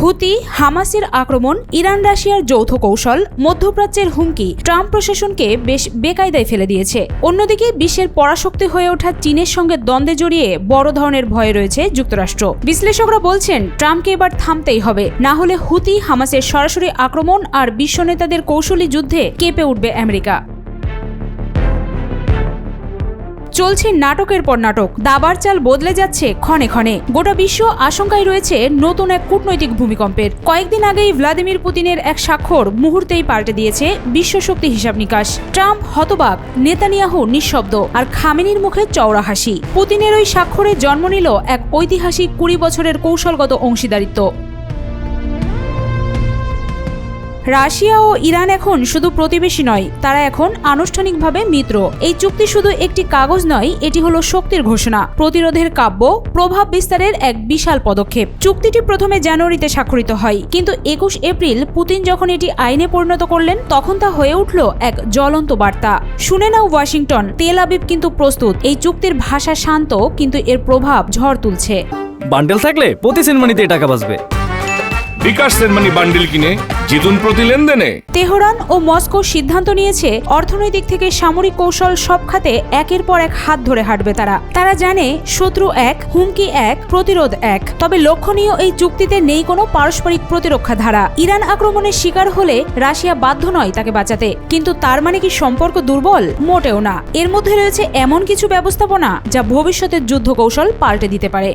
হুতি, হামাসের আক্রমণ, ইরান রাশিয়ার যৌথ কৌশল, মধ্যপ্রাচ্যের হুমকি ট্রাম্প প্রশাসনকে বেশ বেকায়দায় ফেলে দিয়েছে। অন্যদিকে বিশ্বের পরাশক্তি হয়ে ওঠা চীনের সঙ্গে দ্বন্দ্বে জড়িয়ে বড় ধরনের ভয়ে রয়েছে যুক্তরাষ্ট্র। বিশ্লেষকরা বলছেন ট্রাম্পকে এবার থামতেই হবে, না হলে হুতি, হামাসের সরাসরি আক্রমণ আর বিশ্ব নেতাদের কৌশলী যুদ্ধে কেঁপে উঠবে আমেরিকা। চলছে নাটকের পর নাটক, দাবার চাল বদলে যাচ্ছে ক্ষণে ক্ষণে। গোটা বিশ্ব আশঙ্কায় রয়েছে নতুন এক কূটনৈতিক ভূমিকম্পের। কয়েকদিন আগেই ভ্লাদিমির পুতিনের এক স্বাক্ষর মুহূর্তেই পাল্টে দিয়েছে বিশ্বশক্তি হিসাব নিকাশ। ট্রাম্প হতবাক, নেতানিয়াহু নিঃশব্দ, আর খামেনির মুখে চওড়া হাসি। পুতিনের ওই স্বাক্ষরে জন্ম নিল এক ঐতিহাসিক 20 বছরের কৌশলগত অংশীদারিত্ব। রাশিয়া ও ইরান এখন শুধু প্রতিবেশী নয়, তারা এখন আনুষ্ঠানিকভাবে মিত্র। এই চুক্তি শুধু একটি কাগজ নয়, এটি হলো শক্তির ঘোষণা, প্রতিরোধের কাব্য, প্রভাব বিস্তারের এক বিশাল পদক্ষেপ। চুক্তিটি প্রথমে জানুয়ারিতে স্বাক্ষরিত হয়, কিন্তু 21 এপ্রিল পুতিন যখন এটি আইনে পরিণত করলেন, তখন তা হয়ে উঠল এক জ্বলন্ত বার্তা। শুনে নাও ওয়াশিংটন, তেল আবিব কিন্তু প্রস্তুত। এই চুক্তির ভাষা শান্ত, কিন্তু এর প্রভাব ঝড় তুলছে। বান্ডেল থাকলে প্রতি সেনমানিতে টাকা বাঁচবে। বিকাশ সেনমানি বান্ডেল কিনে জিতুন প্রতি লেনদেনে। তেহরান ও মস্কো সিদ্ধান্ত নিয়েছে অর্থনৈতিক থেকে সামরিক কৌশল সব খাতে একের পর এক হাত ধরে হাঁটবে তারা জানে শত্রু এক, হুমকি এক, প্রতিরোধ এক। তবে লক্ষণীয় এই চুক্তিতে নেই কোনো পারস্পরিক প্রতিরক্ষা ধারা। ইরান আক্রমণের শিকার হলে রাশিয়া বাধ্য নয় তাকে বাঁচাতে, কিন্তু তার মানে কি সম্পর্ক দুর্বল? মোটেও না। এর মধ্যে রয়েছে এমন কিছু ব্যবস্থাপনা যা ভবিষ্যতের যুদ্ধ কৌশল পাল্টে দিতে পারে।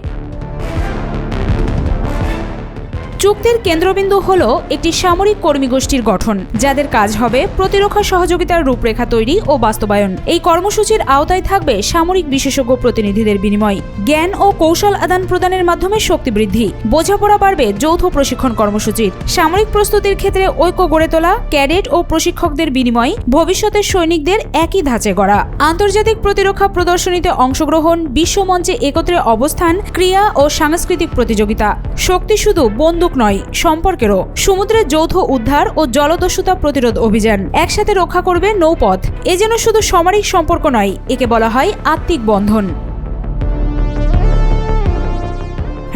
চুক্তির কেন্দ্রবিন্দু হল একটি সামরিক কর্মী গোষ্ঠীর গঠন, যাদের কাজ হবে প্রতিরক্ষা সহযোগিতার রূপরেখা তৈরি ও বাস্তবায়ন। এই কর্মসূচির আওতায় থাকবে সামরিক বিশেষজ্ঞ প্রতিনিধিদের বিনিময়, জ্ঞান ও কৌশল আদান প্রদানের মাধ্যমে শক্তি বৃদ্ধি, বোঝাপড়া বাড়বে যৌথ প্রশিক্ষণ কর্মসূচির, সামরিক প্রস্তুতির ক্ষেত্রে ঐক্য গড়ে তোলা, ক্যাডেট ও প্রশিক্ষকদের বিনিময়, ভবিষ্যতের সৈনিকদের একই ধাঁচে গড়া, আন্তর্জাতিক প্রতিরক্ষা প্রদর্শনীতে অংশগ্রহণ, বিশ্বমঞ্চে একত্রে অবস্থান, ক্রিয়া ও সাংস্কৃতিক প্রতিযোগিতা। শক্তি শুধু বন্দুক নয়, সম্পর্কেরও। সমুদ্রের যৌথ উদ্ধার ও জলদস্যুতা প্রতিরোধ অভিযান একসাথে রক্ষা করবে নৌপথ। এ যেন শুধু সামরিক সম্পর্ক নয়, একে বলা হয় আত্মিক বন্ধন।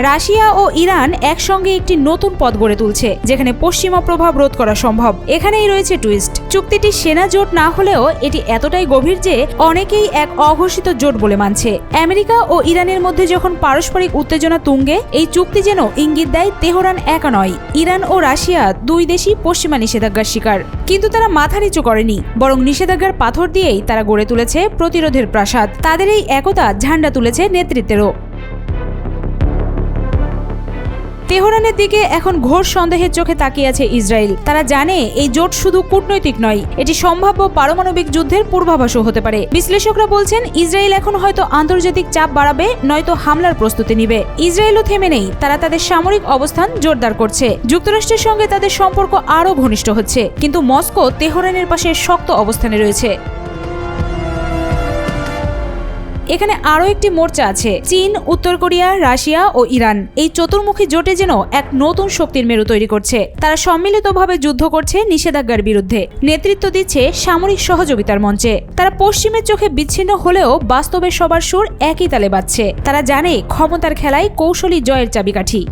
রাশিয়া ও ইরান একসঙ্গে একটি নতুন পথ গড়ে তুলছে, যেখানে পশ্চিমা প্রভাব রোধ করা সম্ভব। এখানেই রয়েছে টুইস্ট। চুক্তিটি সেনা জোট না হলেও এটি এতটাই গভীর যে অনেকেই এক অঘোষিত জোট বলে মানছে। আমেরিকা ও ইরানের মধ্যে যখন পারস্পরিক উত্তেজনা তুঙ্গে, এই চুক্তি যেন ইঙ্গিত দেয় তেহরান একা নয়। ইরান ও রাশিয়া দুই দেশই পশ্চিমা নিষেধাজ্ঞার শিকার, কিন্তু তারা মাথা নিচু করেনি, বরং নিষেধাজ্ঞার পাথর দিয়েই তারা গড়ে তুলেছে প্রতিরোধের প্রাসাদ। তাদের এই একতা ঝান্ডা তুলেছে নেতৃত্বেরও। তেহরানের দিকে এখন ঘোর সন্দেহের চোখে তাকিয়ে আছে ইসরায়েল। তারা জানে এই জোট শুধু কূটনৈতিক নয়, এটি সম্ভাব্য পারমাণবিক যুদ্ধের পূর্বাভাসও হতে পারে। বিশ্লেষকরা বলছেন ইসরায়েল এখন হয়তো আন্তর্জাতিক চাপ বাড়াবে, নয়তো হামলার প্রস্তুতি নিবে। ইসরায়েলও থেমে নেই, তারা তাদের সামরিক অবস্থান জোরদার করছে। যুক্তরাষ্ট্রের সঙ্গে তাদের সম্পর্ক আরও ঘনিষ্ঠ হচ্ছে, কিন্তু মস্কো তেহরানের পাশে শক্ত অবস্থানে রয়েছে। এখানে আরও একটি মোর্চা আছে, চীন, উত্তর কোরিয়া, রাশিয়া ও ইরান। এই চতুর্মুখী জোটে যেন এক নতুন শক্তির মেরু তৈরি করছে। তারা সম্মিলিতভাবে যুদ্ধ করছে নিষেধাজ্ঞার বিরুদ্ধে, নেতৃত্ব দিচ্ছে সামরিক সহযোগিতার মঞ্চে। তারা পশ্চিমের চোখে বিচ্ছিন্ন হলেও বাস্তবে সবার সুর একই তালে বাজছে। তারা জানে ক্ষমতার খেলায় কৌশলী জয়ের চাবিকাঠি।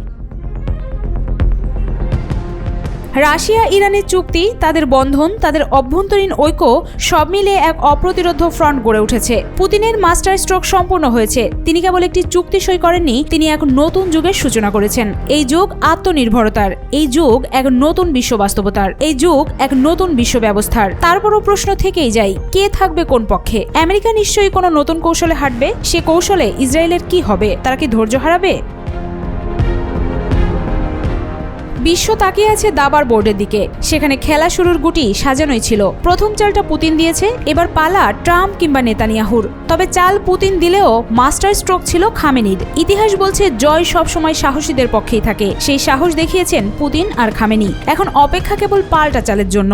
রাশিয়া ইরানের চুক্তি, তাদের বন্ধন, তাদের অভ্যন্তরীণ ঐক্য সব মিলে এক অপ্রতিরোধ ফ্রন্ট গড়ে উঠেছে। পুতিনের মাস্টার স্ট্রোক সম্পূর্ণ হয়েছে। তিনি কেবল একটি চুক্তি সই করেননি, তিনি এক নতুন যুগের সূচনা করেছেন। এই যুগ আত্মনির্ভরতার, এই যুগ এক নতুন বিশ্ব বাস্তবতার, এই যুগ এক নতুন বিশ্ব ব্যবস্থার। তারপরও প্রশ্ন থেকেই যায়, কে থাকবে কোন পক্ষে? আমেরিকা নিশ্চয়ই কোনো নতুন কৌশলে হাঁটবে। সে কৌশলে ইসরায়েলের কি হবে? তারা কি ধৈর্য হারাবে? বিশ্ব তাকিয়ে আছে দাবার বোর্ডের দিকে। সেখানে খেলা শুরুর গুটি সাজানোই ছিল। প্রথম চালটা পুতিন দিয়েছে, এবার পালা ট্রাম্প কিংবা নেতানিয়াহুর। তবে চাল পুতিন দিলেও মাস্টার স্ট্রোক ছিল খামেনির। ইতিহাস বলছে জয় সবসময় সাহসীদের পক্ষেই থাকে। সেই সাহস দেখিয়েছেন পুতিন আর খামেনি। এখন অপেক্ষা কেবল পাল্টা চালের জন্য।